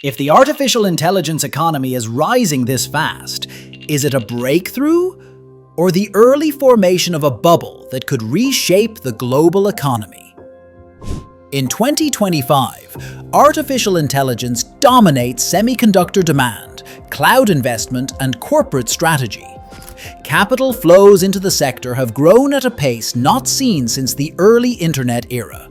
If the artificial intelligence economy is rising this fast, is it a breakthrough or the early formation of a bubble that could reshape the global economy? In 2025, artificial intelligence dominates semiconductor demand, cloud investment, and corporate strategy. Capital flows into the sector have grown at a pace not seen since the early internet era.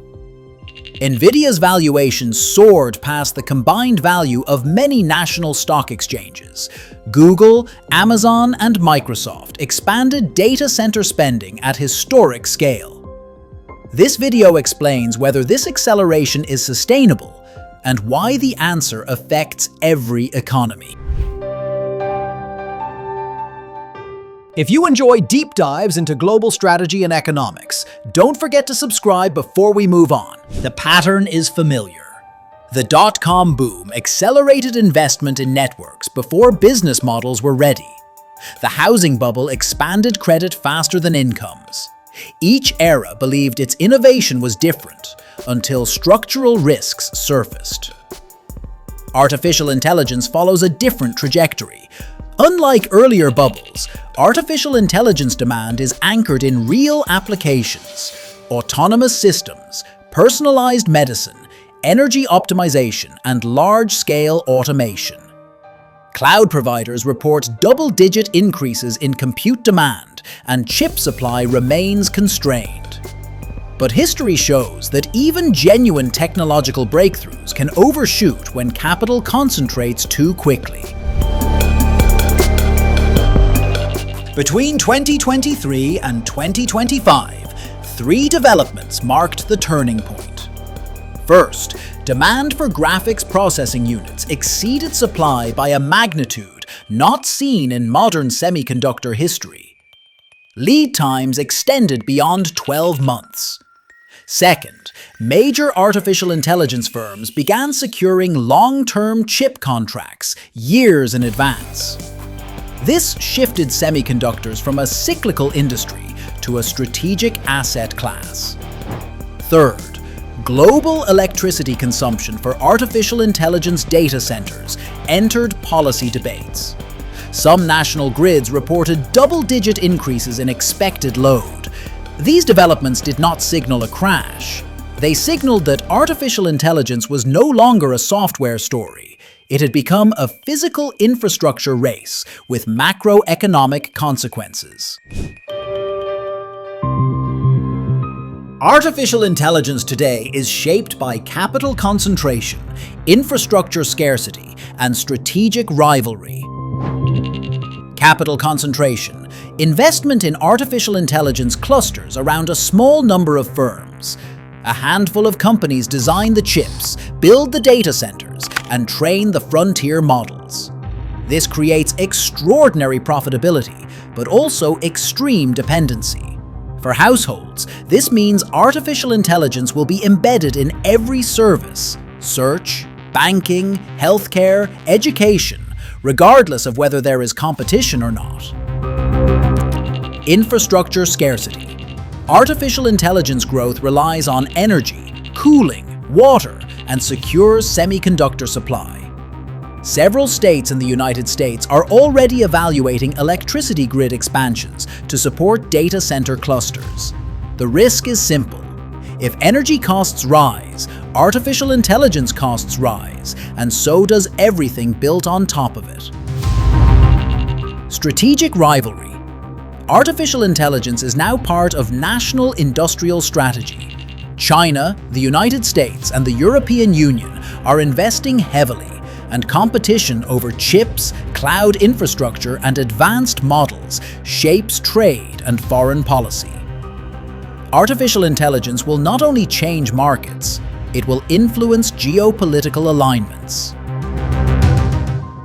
Nvidia's valuation soared past the combined value of many national stock exchanges. Google, Amazon, and Microsoft expanded data center spending at historic scale. This video explains whether this acceleration is sustainable and why the answer affects every economy. If you enjoy deep dives into global strategy and economics, don't forget to subscribe before we move on. The pattern is familiar. The dot-com boom accelerated investment in networks before business models were ready. The housing bubble expanded credit faster than incomes. Each era believed its innovation was different until structural risks surfaced. Artificial intelligence follows a different trajectory. Unlike earlier bubbles, artificial intelligence demand is anchored in real applications: autonomous systems, personalized medicine, energy optimization, and large-scale automation. Cloud providers report double-digit increases in compute demand, and chip supply remains constrained. But history shows that even genuine technological breakthroughs can overshoot when capital concentrates too quickly. Between 2023 and 2025, three developments marked the turning point. First, demand for graphics processing units exceeded supply by a magnitude not seen in modern semiconductor history. Lead times extended beyond 12 months. Second, major artificial intelligence firms began securing long-term chip contracts years in advance. This shifted semiconductors from a cyclical industry to a strategic asset class. Third, global electricity consumption for artificial intelligence data centers entered policy debates. Some national grids reported double-digit increases in expected load. These developments did not signal a crash. They signaled that artificial intelligence was no longer a software story. It had become a physical infrastructure race with macroeconomic consequences. Artificial intelligence today is shaped by capital concentration, infrastructure scarcity, and strategic rivalry. Capital concentration: investment in artificial intelligence clusters around a small number of firms. A handful of companies design the chips, build the data centers, and train the frontier models. This creates extraordinary profitability, but also extreme dependency. For households, this means artificial intelligence will be embedded in every service: search, banking, healthcare, education, regardless of whether there is competition or not. Infrastructure scarcity. Artificial intelligence growth relies on energy, cooling, water, and secure semiconductor supply. Several states in the United States are already evaluating electricity grid expansions to support data center clusters. The risk is simple. If energy costs rise, artificial intelligence costs rise, and so does everything built on top of it. Strategic rivalry. Artificial intelligence is now part of national industrial strategy. China, the United States, and the European Union are investing heavily, and competition over chips, cloud infrastructure, and advanced models shapes trade and foreign policy. Artificial intelligence will not only change markets, it will influence geopolitical alignments.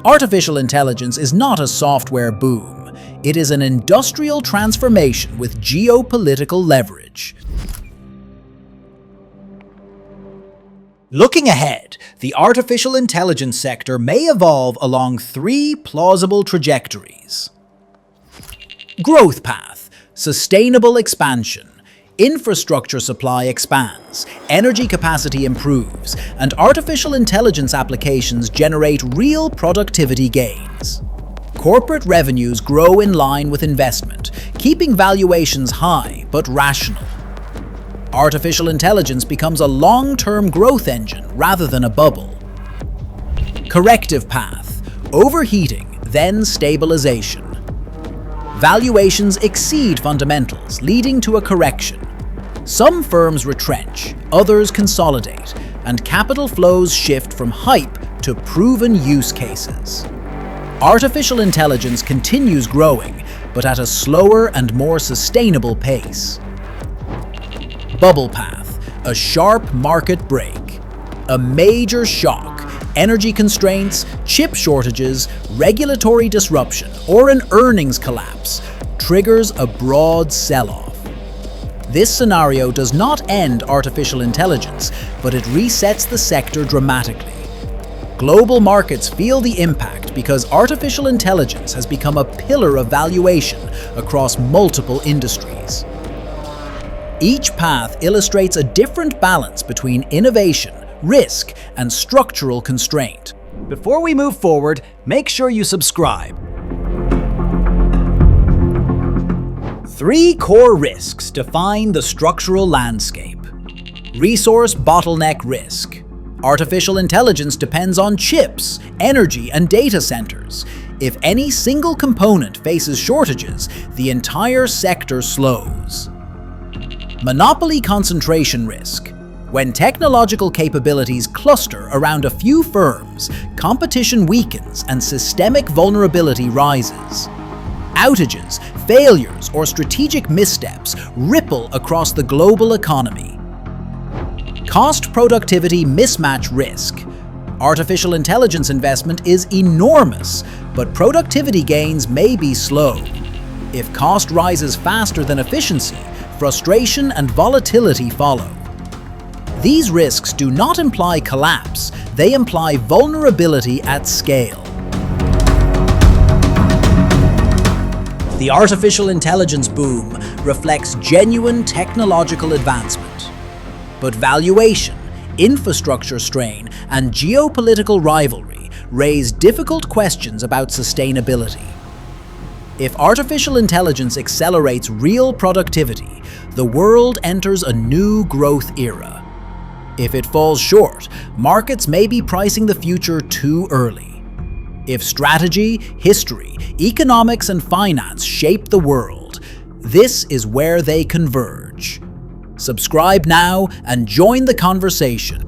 Artificial intelligence is not a software boom. It is an industrial transformation with geopolitical leverage. Looking ahead, the artificial intelligence sector may evolve along three plausible trajectories. Growth path: sustainable expansion. Infrastructure supply expands, energy capacity improves, and artificial intelligence applications generate real productivity gains. Corporate revenues grow in line with investment, keeping valuations high but rational. Artificial intelligence becomes a long-term growth engine rather than a bubble. Corrective path: overheating, then stabilization. Valuations exceed fundamentals, leading to a correction. Some firms retrench, others consolidate, and capital flows shift from hype to proven use cases. Artificial intelligence continues growing, but at a slower and more sustainable pace. Bubble path: a sharp market break. A major shock: energy constraints, chip shortages, regulatory disruption, or an earnings collapse triggers a broad sell-off. This scenario does not end artificial intelligence, but it resets the sector dramatically. Global markets feel the impact because artificial intelligence has become a pillar of valuation across multiple industries. Each path illustrates a different balance between innovation, risk, and structural constraint. Before we move forward, make sure you subscribe. 3 core risks define the structural landscape. Resource bottleneck risk. Artificial intelligence depends on chips, energy, and data centers. If any single component faces shortages, the entire sector slows. Monopoly concentration risk. When technological capabilities cluster around a few firms, competition weakens and systemic vulnerability rises. Outages, failures, or strategic missteps ripple across the global economy. Cost-productivity mismatch risk. Artificial intelligence investment is enormous, but productivity gains may be slow. If cost rises faster than efficiency, frustration and volatility follow. These risks do not imply collapse, they imply vulnerability at scale. The artificial intelligence boom reflects genuine technological advancement. But valuation, infrastructure strain, and geopolitical rivalry raise difficult questions about sustainability. If artificial intelligence accelerates real productivity, the world enters a new growth era. If it falls short, markets may be pricing the future too early. If strategy, history, economics, and finance shape the world, this is where they converge. Subscribe now and join the conversation.